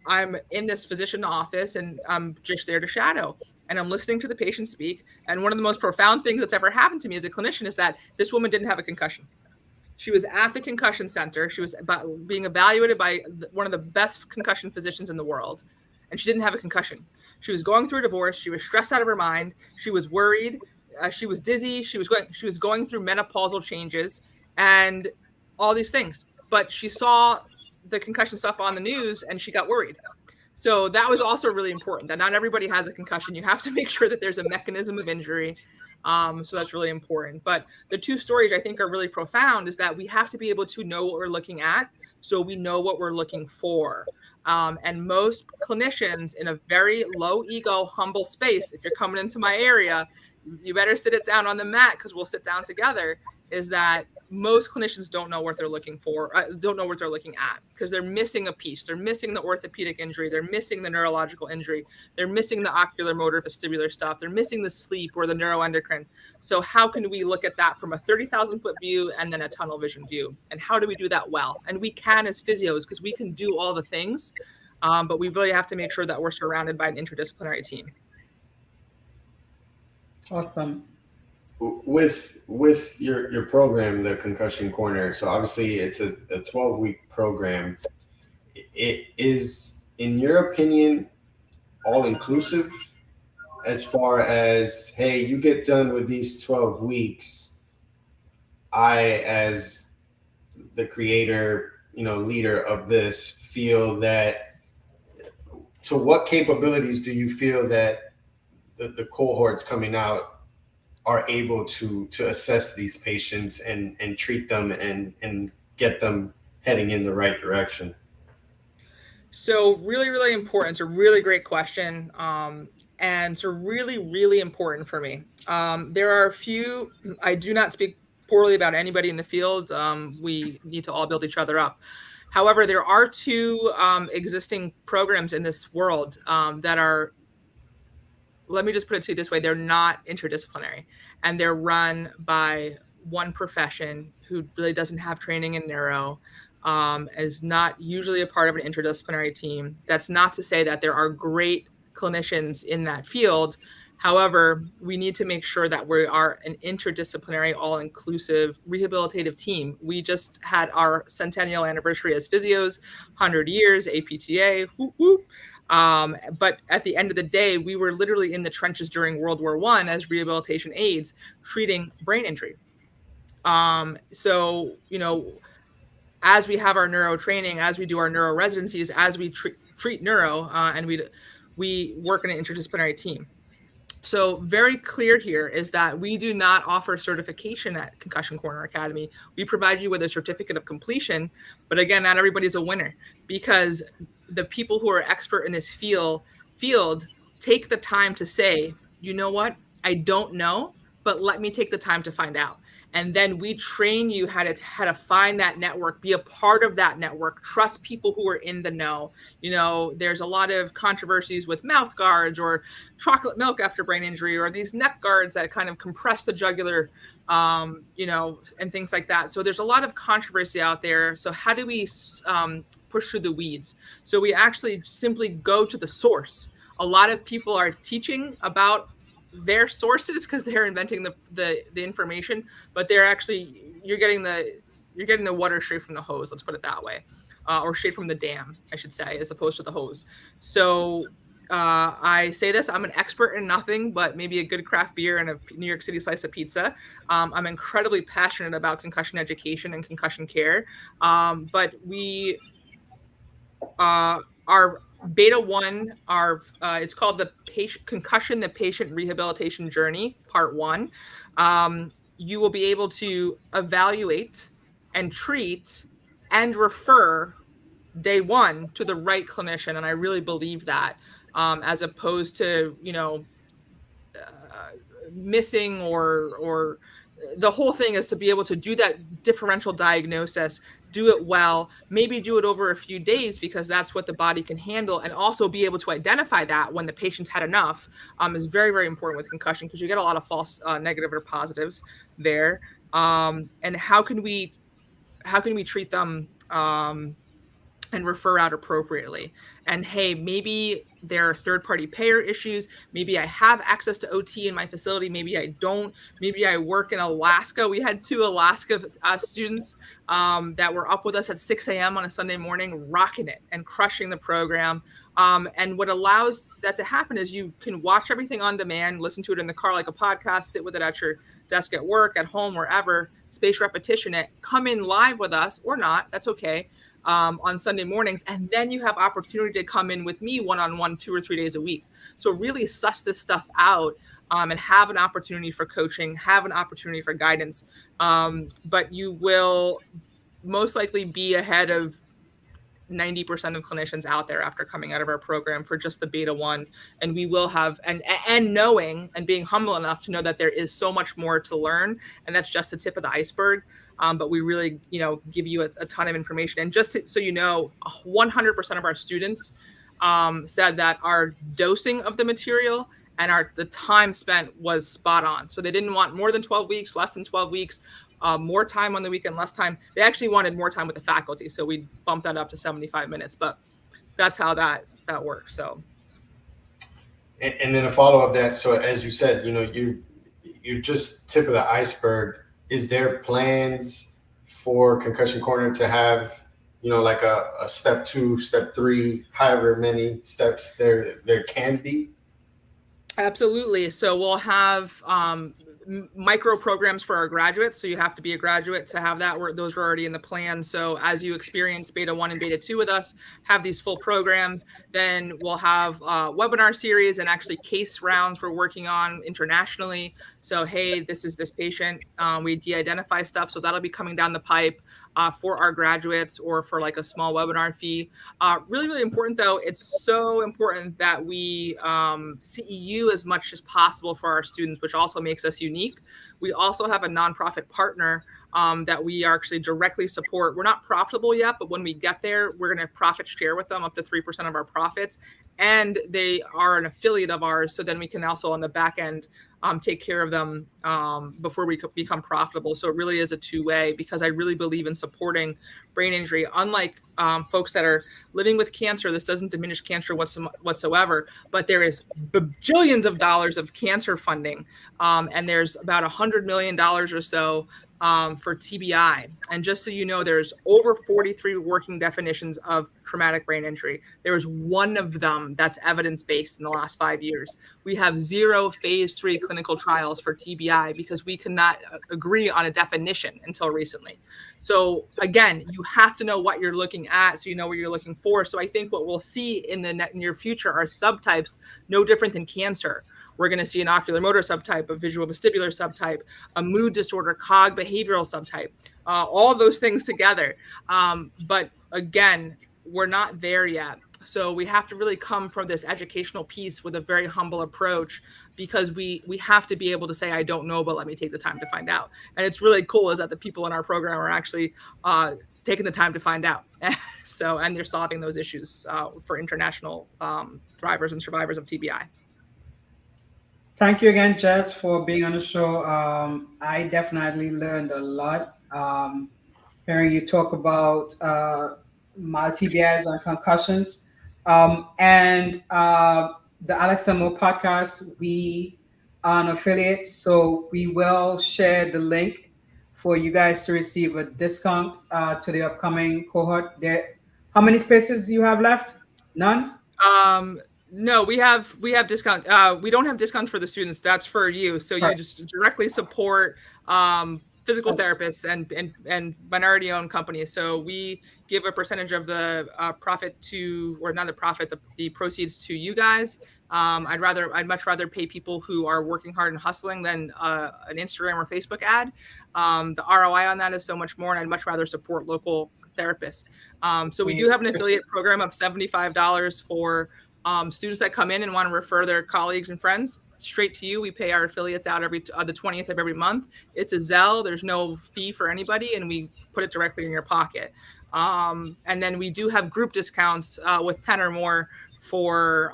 I'm in this physician office, and I'm just there to shadow. And I'm listening to the patient speak. And one of the most profound things that's ever happened to me as a clinician is that this woman didn't have a concussion. She was at the concussion center. She was being evaluated by one of the best concussion physicians in the world. and she didn't have a concussion. She was going through a divorce. She was stressed out of her mind. She was worried. She was dizzy. She was going through menopausal changes and all these things. But she saw the concussion stuff on the news and she got worried. So that was also really important, that not everybody has a concussion. You have to make sure that there's a mechanism of injury. So that's really important. But the two stories I think are really profound is that we have to be able to know what we're looking at, so we know what we're looking for. And most clinicians in a very low ego, humble space, if you're coming into my area, you better sit it down on the mat because we'll sit down together, is that most clinicians don't know what they're looking for, don't know what they're looking at, because they're missing a piece. They're missing the orthopedic injury. They're missing the neurological injury. They're missing the ocular motor vestibular stuff. They're missing the sleep or the neuroendocrine. So how can we look at that from a 30,000 foot view and then a tunnel vision view? And how do we do that well? And we can as physios, because we can do all the things, but we really have to make sure that we're surrounded by an interdisciplinary team. Awesome. With your program, the Concussion Corner, so obviously it's a 12-week program. It is, in your opinion, all-inclusive as far as, hey, you get done with these 12 weeks, I, as the creator, leader of this, feel that, to what capabilities do you feel that the cohorts coming out are able to assess these patients and treat them and get them heading in the right direction? So really, really important. It's a really great question. And it's really, really important for me. There are a few, I do not speak poorly about anybody in the field. We need to all build each other up. However, there are two existing programs in this world that are, let me just put it to you this way, they're not interdisciplinary, and they're run by one profession who really doesn't have training in neuro, is not usually a part of an interdisciplinary team. That's not to say that there are great clinicians in that field. However, we need to make sure that we are an interdisciplinary, all-inclusive rehabilitative team. We just had our centennial anniversary as physios, 100 years, APTA, whoop, whoop. But at the end of the day, we were literally in the trenches during World War I as rehabilitation aides treating brain injury. So, as we have our neuro training, as we do our neuro residencies, as we treat neuro, and we work in an interdisciplinary team. So very clear here is that we do not offer certification at Concussion Corner Academy. We provide you with a certificate of completion, but again, not everybody's a winner, because the people who are expert in this field take the time to say, you know what, I don't know, but let me take the time to find out. And then we train you how to find that network, be a part of that network, trust people who are in the know. There's a lot of controversies with mouth guards or chocolate milk after brain injury, or these neck guards that kind of compress the jugular, and things like that. So there's a lot of controversy out there. So how do we push through the weeds? So we actually simply go to the source. A lot of people are teaching about their sources because they're inventing the information, but they're actually, you're getting the water straight from the hose, let's put it that way, or straight from the dam, I should say, as opposed to the hose. So I say this, I'm an expert in nothing but maybe a good craft beer and a New York City slice of pizza. I'm incredibly passionate about concussion education and concussion care, but we are Beta 1 is called the Concussion, the Patient Rehabilitation Journey, Part 1. You will be able to evaluate and treat and refer day one to the right clinician. And I really believe that, as opposed to, missing or the whole thing is to be able to do that differential diagnosis, do it well, maybe do it over a few days because that's what the body can handle, and also be able to identify that when the patient's had enough is very, very important with concussion, because you get a lot of false negative or positives there. And how can we treat them and refer out appropriately. And hey, maybe there are third-party payer issues. Maybe I have access to OT in my facility. Maybe I don't. Maybe I work in Alaska. We had 2 Alaska students that were up with us at 6 a.m. on a Sunday morning, rocking it and crushing the program. And what allows that to happen is you can watch everything on demand, listen to it in the car like a podcast, sit with it at your desk at work, at home, wherever, space repetition it, come in live with us or not, that's okay, on Sunday mornings. And then you have opportunity to come in with me one-on-one 2 or 3 days a week. So really suss this stuff out and have an opportunity for coaching, have an opportunity for guidance. But you will most likely be ahead of 90% of clinicians out there after coming out of our program for just the beta 1. And we will have, and knowing and being humble enough to know that there is so much more to learn, and that's just the tip of the iceberg. But we really, give you a ton of information. And so you know, 100% of our students said that our dosing of the material and the time spent was spot on. So they didn't want more than 12 weeks, less than 12 weeks, more time on the weekend, less time. They actually wanted more time with the faculty. So we bumped that up to 75 minutes, but that's how that works. So. And then a follow-up that, so as you said, you're just tip of the iceberg. Is there plans for Concussion Corner to have, like a step 2, step 3, however many steps there can be? Absolutely. So we'll have micro programs for our graduates. So you have to be a graduate to have that. Those are already in the plan. So as you experience beta 1 and beta 2 with us, have these full programs, then we'll have webinar series and actually case rounds we're working on internationally. So, hey, this is this patient. We de-identify stuff. So that'll be coming down the pipe for our graduates or for like a small webinar fee. Really, really important though. It's so important that we CEU as much as possible for our students, which also makes us unique. We also have a nonprofit partner that we actually directly support. We're not profitable yet, but when we get there, we're going to profit share with them up to 3% of our profits. And they are an affiliate of ours. So then we can also on the back end take care of them before we become profitable. So it really is a two-way, because I really believe in supporting brain injury. Unlike folks that are living with cancer, this doesn't diminish cancer whatsoever, but there is bajillions of dollars of cancer funding. And there's about $100 million or so for TBI. And just so you know, there's over 43 working definitions of traumatic brain injury. There is one of them that's evidence-based in the last 5 years. We have 0 phase 3 clinical trials for TBI because we could not agree on a definition until recently. So again, you have to know what you're looking at so you know what you're looking for. So I think what we'll see in the near future are subtypes no different than cancer. We're going to see an ocular motor subtype, a visual vestibular subtype, a mood disorder, cog behavioral subtype, all of those things together. But again, we're not there yet. So we have to really come from this educational piece with a very humble approach, because we have to be able to say, I don't know, but let me take the time to find out. And it's really cool is that the people in our program are actually taking the time to find out. And they're solving those issues for international thrivers and survivors of TBI. Thank you again, Jess, for being on the show. I definitely learned a lot. Hearing you talk about my TBIs and concussions. And the AlexAndMo Podcast, we are an affiliate, so we will share the link for you guys to receive a discount to the upcoming cohort. How many spaces you have left? None? No, we have discount. We don't have discounts for the students. That's for you. So you just directly support physical therapists and minority owned companies. So we give a percentage of the profit the proceeds to you guys. I'd much rather pay people who are working hard and hustling than an Instagram or Facebook ad. The ROI on that is so much more, and I'd much rather support local therapists. So we do have an affiliate program of $75 for students that come in and want to refer their colleagues and friends straight to you. We pay our affiliates out the 20th of every month. It's a Zelle. There's no fee for anybody, and we put it directly in your pocket. And then we do have group discounts with 10 or more for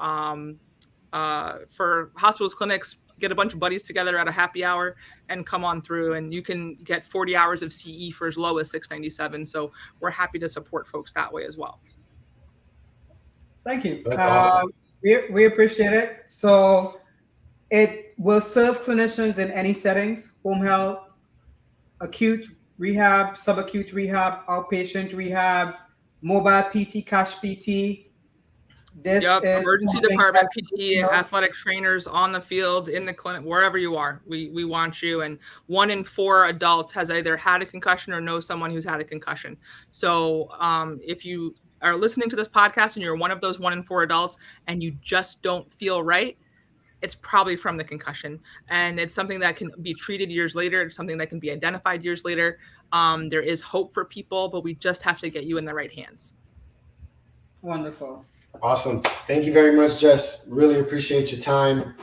hospitals, clinics. Get a bunch of buddies together at a happy hour and come on through, and you can get 40 hours of CE for as low as $697. So we're happy to support folks that way as well. Thank you. That's awesome. We appreciate it. So it will serve clinicians in any settings: home health, acute rehab, subacute rehab, outpatient rehab, mobile PT, cash PT. This Yep, is emergency something department, that, PT, athletic trainers on the field, in the clinic, wherever you are. We want you. And 1 in 4 adults has either had a concussion or knows someone who's had a concussion. So if you are listening to this podcast and you're one of those 1 in 4 adults and you just don't feel right, it's probably from the concussion. And it's something that can be treated years later. It's something that can be identified years later. There is hope for people, but we just have to get you in the right hands. Wonderful. Awesome. Thank you very much, Jess. Really appreciate your time.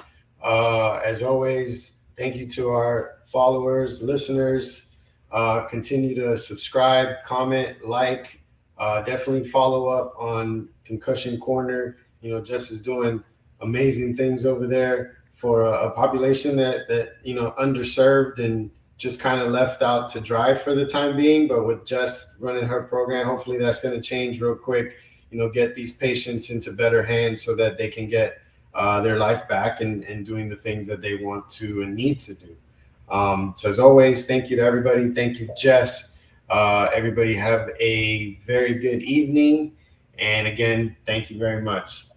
As always, thank you to our followers, listeners. Continue to subscribe, comment, like. Definitely follow up on Concussion Corner. You know, Jess is doing amazing things over there for a population that underserved and just kind of left out to dry for the time being. But with Jess running her program, hopefully that's going to change real quick. Get these patients into better hands so that they can get their life back and doing the things that they want to and need to do. So as always, thank you to everybody. Thank you, Jess. Everybody have a very good evening. And again, thank you very much.